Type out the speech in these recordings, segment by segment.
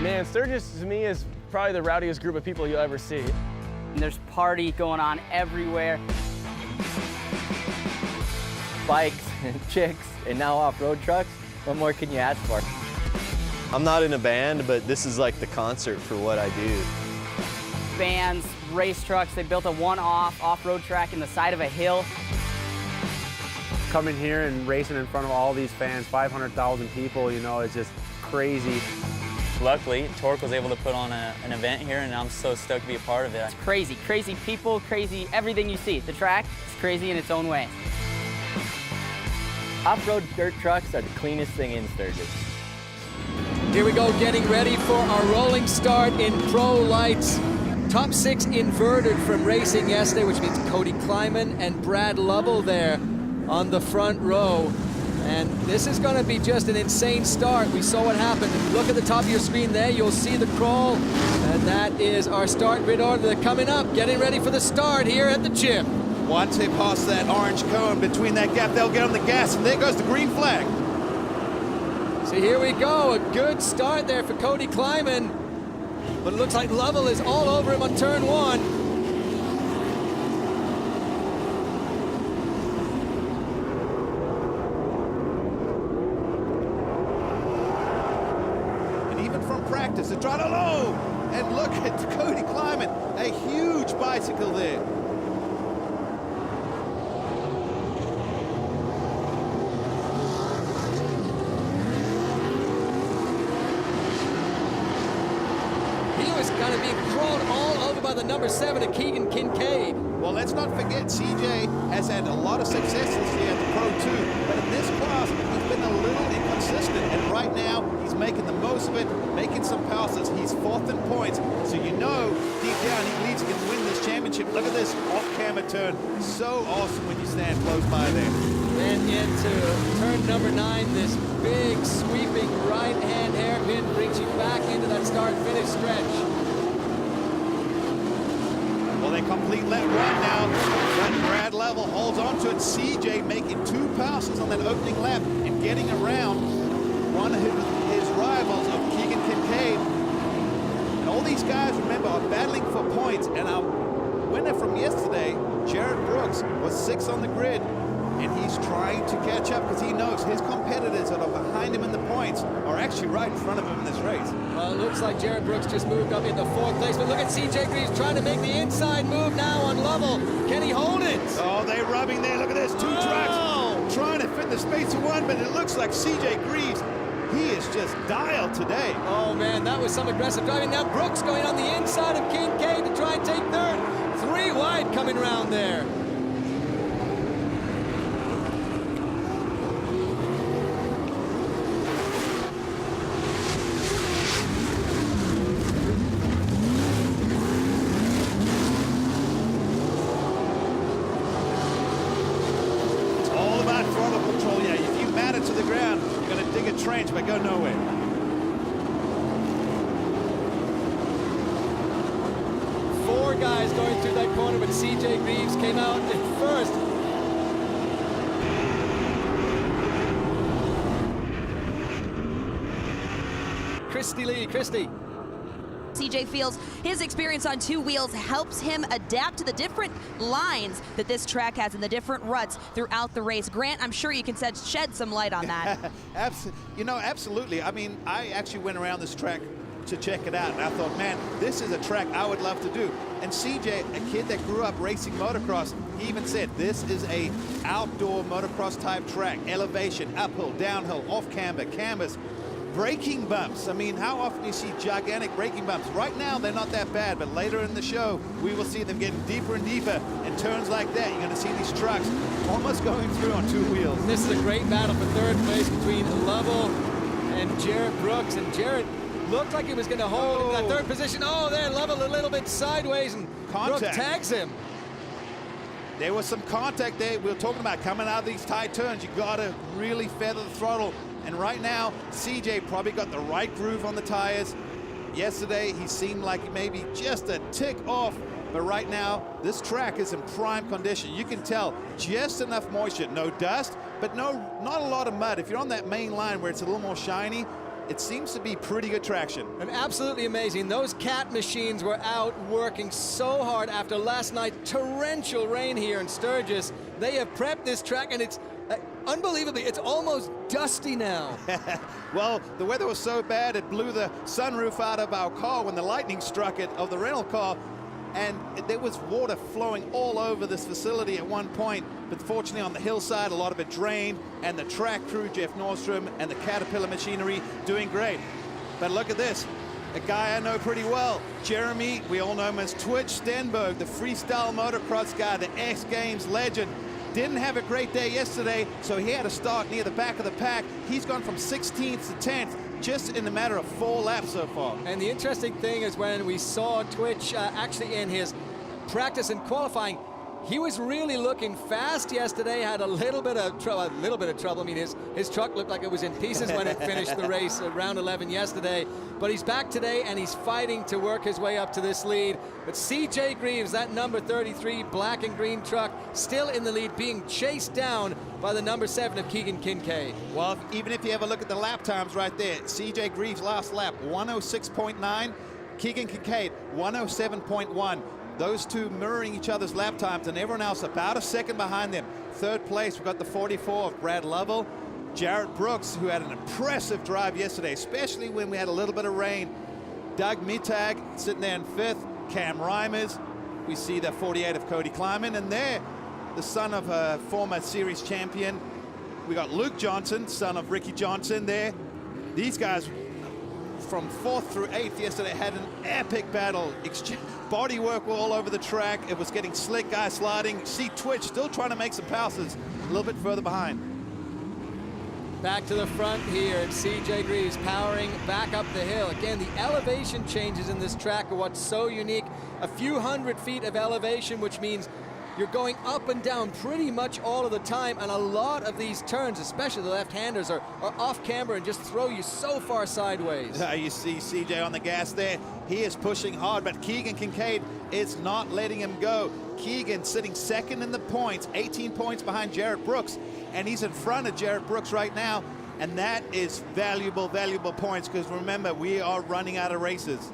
Man, Sturgis to me is probably the rowdiest group of people you'll ever see. There's party going on everywhere. Bikes and chicks and now off-road trucks. What more can you ask for? I'm not in a band, but this is like the concert for what I do. Bands, race trucks, they built a one-off off-road track in the side of a hill. Coming here and racing in front of all these fans, 500,000 people, you know, it's just crazy. Luckily, TORC was able to put on an event here, and I'm so stoked to be a part of it. It's crazy, crazy people, crazy everything you see. The track is crazy in its own way. Off-road dirt trucks are the cleanest thing in Sturgis. Here we go, getting ready for our rolling start in pro lights. Top 6 inverted from racing yesterday, which means Cody Kleiman and Brad Lovell there on the front row. And this is going to be just an insane start. We saw what happened. Look at the top of your screen there. You'll see the crawl. And that is our start grid order. They're coming up, getting ready for the start here at the chip. Once they pass that orange cone between that gap, they'll get on the gas, and there goes the green flag. So here we go. A good start there for Cody Kleiman. But it looks like Lovell is all over him on turn 1. Practice to try to low, and look at Cody Kleiman, a huge bicycle there. He was kind of being thrown all over by the number 7 of Keegan Kincaid. Well, let's not forget, CJ has had a lot of success this year at the Pro 2, but in this class, he's been a little inconsistent, and right now, he's making the most of it, making some passes. He's 4th in points, so you know, deep down, he believes he can win this championship. Look at this off-camera turn. So awesome when you stand close by there. Then into turn number 9, this big sweeping right-hand hairpin brings you back into that start-finish stretch. Well, they complete lap 1 now. But Brad Lovell holds on to it. CJ making 2 passes on that opening lap and getting around one of his rivals of Keegan Kincaid. And all these guys, remember, are battling for points. And our winner from yesterday, Jared Brooks, was 6th on the grid. And he's trying to catch up because he knows his competitors that are behind him in the points are actually right in front of him in this race. Well, it looks like Jared Brooks just moved up into 4th place, but look at CJ Greaves trying to make the inside move now on Lovell. Can he hold it? Oh, they're rubbing there. Look at this, 2 trucks trying to fit the space of 1, but it looks like CJ Greaves, he is just dialed today. Oh man, that was some aggressive driving. Now Brooks going on the inside of Kincaid to try and take 3rd. 3 wide coming around there. Trench, but go nowhere. 4 guys going through that corner, but CJ Greaves came out in first. Christy. CJ feels his experience on 2 wheels helps him adapt to the different lines that this track has and the different ruts throughout the race. Grant, I'm sure you can shed some light on that. You know, absolutely. I mean, I actually went around this track to check it out, and I thought, man, this is a track I would love to do. And CJ, a kid that grew up racing motocross, he even said this is a outdoor motocross type track. Elevation, uphill, downhill, off camber, canvas. Braking bumps. I mean, how often do you see gigantic braking bumps? Right now, they're not that bad, but later in the show, we will see them getting deeper and deeper. And turns like that, you're going to see these trucks almost going through on 2 wheels. This is a great battle for 3rd place between Lovell and Jared Brooks. And Jared looked like he was going to hold in that 3rd position. Oh, there, Lovell a little bit sideways, and Brooks tags him. There was some contact there. We were talking about coming out of these tight turns. You got to really feather the throttle. And right now, CJ probably got the right groove on the tires. Yesterday, he seemed like maybe just a tick off, but right now, this track is in prime condition. You can tell just enough moisture, no dust, but not a lot of mud. If you're on that main line where it's a little more shiny, it seems to be pretty good traction. And absolutely amazing. Those cat machines were out working so hard after last night. Torrential rain here in Sturgis. They have prepped this track, and it's unbelievably, it's almost dusty now. Well, the weather was so bad it blew the sunroof out of our car when the lightning struck it, of the rental car, and there was water flowing all over this facility at one point. But fortunately on the hillside, a lot of it drained, and the track crew, Jeff Nordstrom, and the Caterpillar machinery doing great. But look at this, a guy I know pretty well, Jeremy, we all know him as Twitch Stenberg, the freestyle motocross guy, the X Games legend. Didn't have a great day yesterday, so he had to start near the back of the pack. He's gone from 16th to 10th just in a matter of 4 laps so far. And the interesting thing is when we saw Twitch actually in his practice and qualifying, he was really looking fast yesterday, had a little bit of trouble. I mean, his truck looked like it was in pieces when it finished the race at round 11 yesterday. But he's back today, and he's fighting to work his way up to this lead. But CJ Greaves, that number 33 black and green truck, still in the lead, being chased down by the number 7 of Keegan Kincaid. Well, even if you ever look at the lap times right there, CJ Greaves' last lap, 106.9. Keegan Kincaid, 107.1. Those two mirroring each other's lap times, and everyone else about a second behind them. Third place, we've got the 44 of Brad Lovell. Jarrett Brooks, who had an impressive drive yesterday, especially when we had a little bit of rain. Doug Mittag sitting there in 5th. Cam Reimers. We see the 48 of Cody Kleiman, and there, the son of a former series champion. We got Luke Johnson, son of Ricky Johnson there. These guys from 4th through 8th yesterday had an epic battle. Body work all over the track. It was getting slick, guys sliding. See Twitch still trying to make some passes a little bit further behind. Back to the front here, and CJ Greaves powering back up the hill. Again, the elevation changes in this track are what's so unique. A few hundred feet of elevation, which means you're going up and down pretty much all of the time, and a lot of these turns, especially the left-handers, are off camber and just throw you so far sideways. You see CJ on the gas there. He is pushing hard, but Keegan Kincaid is not letting him go. Keegan sitting 2nd in the points, 18 points behind Jarrett Brooks, and he's in front of Jarrett Brooks right now, and that is valuable points, because remember, we are running out of races.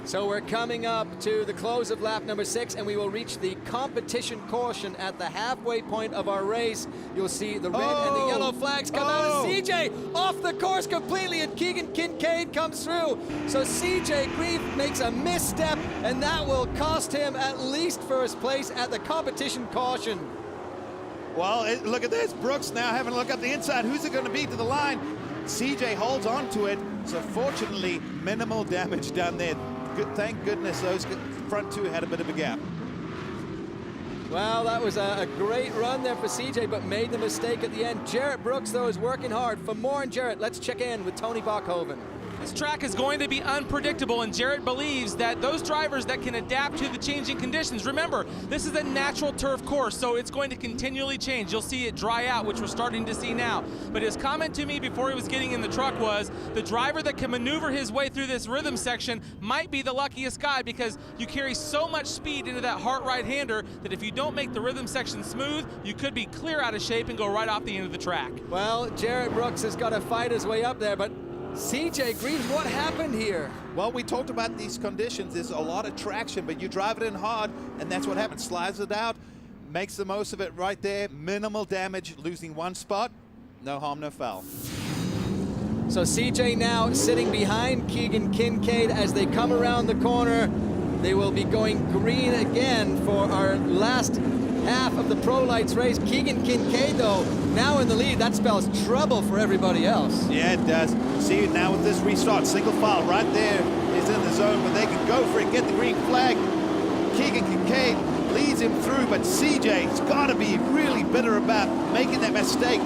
So we're coming up to the close of lap number 6, and we will reach the competition caution at the halfway point of our race. You'll see the red and the yellow flags come out, and CJ off the course completely, and Keegan Kincaid comes through. So CJ Greaves makes a misstep, and that will cost him at least first place at the competition caution. Well, look at this. Brooks now having a look up the inside. Who's it going to be to the line? CJ holds on to it, so fortunately, minimal damage down there. Thank goodness those front two had a bit of a gap. Well, that was a great run there for CJ, but made the mistake at the end. Jarrett Brooks, though, is working hard. For more on Jarrett, let's check in with Tony Bachhoven. This track is going to be unpredictable, and Jarrett believes that those drivers that can adapt to the changing conditions. Remember, this is a natural turf course, so it's going to continually change. You'll see it dry out, which we're starting to see now. But his comment to me before he was getting in the truck was, the driver that can maneuver his way through this rhythm section might be the luckiest guy, because you carry so much speed into that hard right-hander that if you don't make the rhythm section smooth, you could be clear out of shape and go right off the end of the track. Well, Jarrett Brooks has got to fight his way up there, but CJ Greaves, what happened here? Well, we talked about these conditions. There's a lot of traction, but you drive it in hard, and that's what happens. Slides it out, makes the most of it right there. Minimal damage, losing 1 spot. No harm, no foul. So CJ now sitting behind Keegan Kincaid as they come around the corner. They will be going green again for our last half of the Pro Lights race. Keegan Kincaid, though, now in the lead. That spells trouble for everybody else. Yeah, it does. See, now with this restart, single file right there is in the zone, but they can go for it, get the green flag. Keegan Kincaid leads him through, but CJ's got to be really bitter about making that mistake.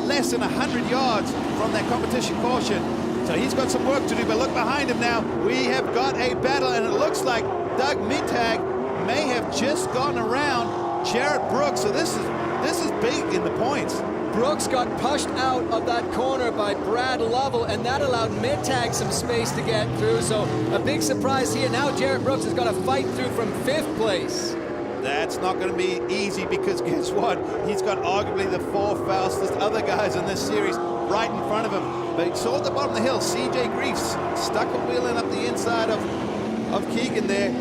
Less than 100 yards from that competition caution. So he's got some work to do, but look behind him now. We have got a battle, and it looks like Doug Mittag may have just gone around Jarrett Brooks, so this is big in the points. Brooks got pushed out of that corner by Brad Lovell, and that allowed Mittag some space to get through, so a big surprise here. Now Jarrett Brooks has got to fight through from 5th place. That's not going to be easy, because guess what? He's got arguably the 4 fastest other guys in this series. right in front of him. But he saw at the bottom of the hill, CJ Greaves stuck a wheel in up the inside of Keegan there.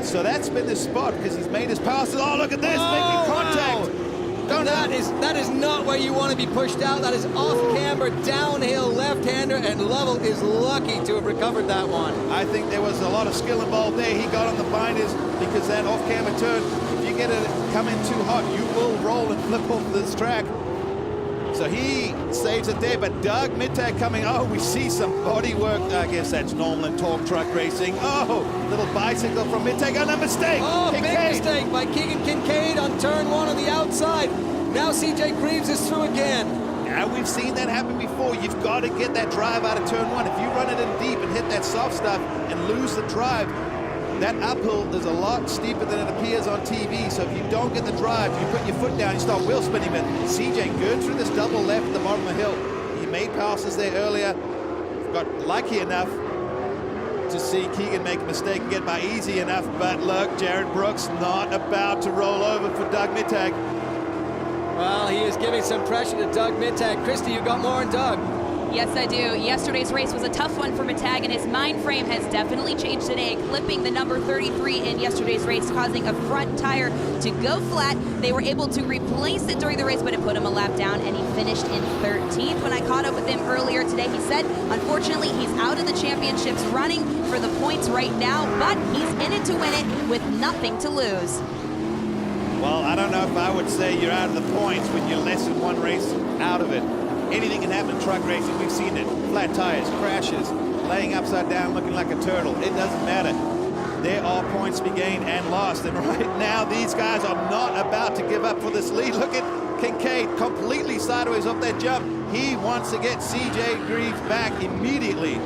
So that's been the spot because he's made his passes. Oh, look at this, making contact. Wow. That is not where you want to be pushed out. That is off-camber, downhill, left-hander, and Lovell is lucky to have recovered that one. I think there was a lot of skill involved there. He got on the binders because that off-camber turn, if you get it coming too hot, you will roll and flip off this track. So he saves it there, but Doug Mittag coming, oh, we see some body work. I guess that's normal in TORC truck racing. Oh, little bicycle from Mittag, and a mistake. Oh, big mistake by Keegan Kincaid on turn 1 on the outside. Now CJ Greaves is through again. Now we've seen that happen before. You've got to get that drive out of turn 1. If you run it in deep and hit that soft stuff and lose the drive, that uphill is a lot steeper than it appears on TV. So if you don't get the drive, you put your foot down, you start wheel spinning. But CJ good through this double left at the bottom of the hill. He made passes there earlier. Got lucky enough to see Keegan make a mistake and get by easy enough. But look, Jared Brooks not about to roll over for Doug Mittag. Well, he is giving some pressure to Doug Mittag. Christy, you got more on Doug. Yes, I do. Yesterday's race was a tough one for Mittag, and his mind frame has definitely changed today, clipping the number 33 in yesterday's race, causing a front tire to go flat. They were able to replace it during the race, but it put him a lap down, and he finished in 13th. When I caught up with him earlier today, he said, unfortunately, he's out of the championships running for the points right now, but he's in it to win it with nothing to lose. Well, I don't know if I would say you're out of the points when you're less than one race out of it. Anything can happen in truck racing. We've seen it. Flat tires, crashes, laying upside down looking like a turtle. It doesn't matter. There are points to be gained and lost. And right now, these guys are not about to give up for this lead. Look at Kincaid completely sideways off that jump. He wants to get CJ Greaves back immediately.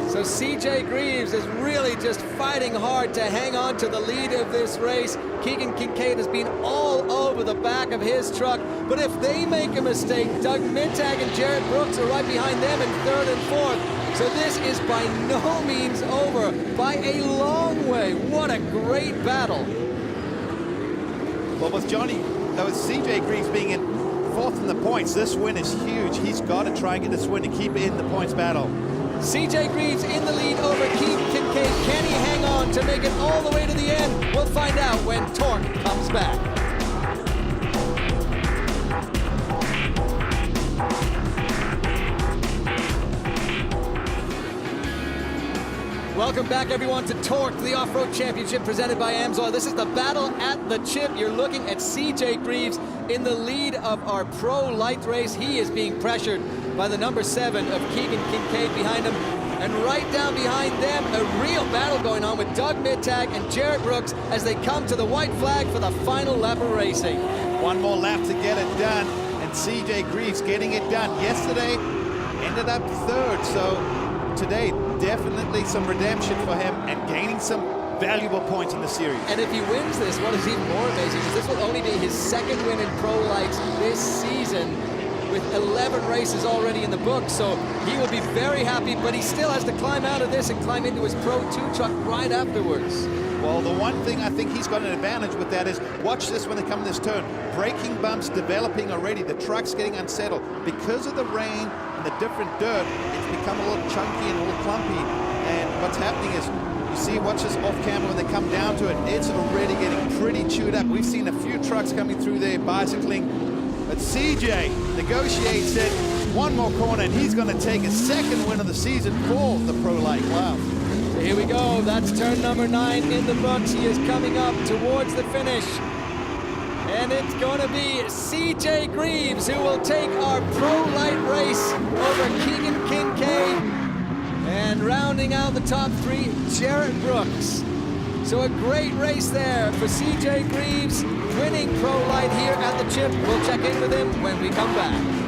So CJ Greaves is really just fighting hard to hang on to the lead of this race. Keegan Kincaid has been all over the back of his truck, but if they make a mistake, Doug Mittag and Jared Brooks are right behind them in 3rd and 4th. So this is by no means over, by a long way. What a great battle. Well, with CJ Greaves being in 4th in the points, this win is huge. He's got to try and get this win to keep it in the points battle. CJ Greaves in the lead over Keegan Kincaid. Can he hang on to make it all the way to the end? We'll find out when TORC comes back. Welcome back, everyone, to TORC, the Off-Road Championship presented by AMSOIL. This is the battle at the chip. You're looking at CJ Greaves in the lead of our pro light race. He is being pressured by the number 7 of Keegan Kincaid behind him. And right down behind them, a real battle going on with Doug Mittag and Jared Brooks as they come to the white flag for the final lap of racing. One more lap to get it done, and CJ Greaves getting it done. Yesterday, ended up 3rd, so today, definitely some redemption for him and gaining some valuable points in the series. And if he wins this, what is even more amazing is this will only be his 2nd win in Pro Lights this season, with 11 races already in the book, so he will be very happy, but he still has to climb out of this and climb into his Pro 2 truck right afterwards. Well, the one thing I think he's got an advantage with that is, watch this when they come this turn. Braking bumps developing already. The truck's getting unsettled. Because of the rain and the different dirt, it's become a little chunky and a little clumpy. And what's happening is, you see, watch this off camera when they come down to it, it's already getting pretty chewed up. We've seen a few trucks coming through there bicycling, but CJ negotiates it. One more corner, and he's going to take his 2nd win of the season for the Pro Light Club. Here we go. That's turn number 9 in the books. He is coming up towards the finish. And it's going to be CJ Greaves who will take our Pro Light race over Keegan Kincaid. And rounding out the top 3, Jared Brooks. So a great race there for CJ Greaves, winning Pro Light here at the chip. We'll check in with him when we come back.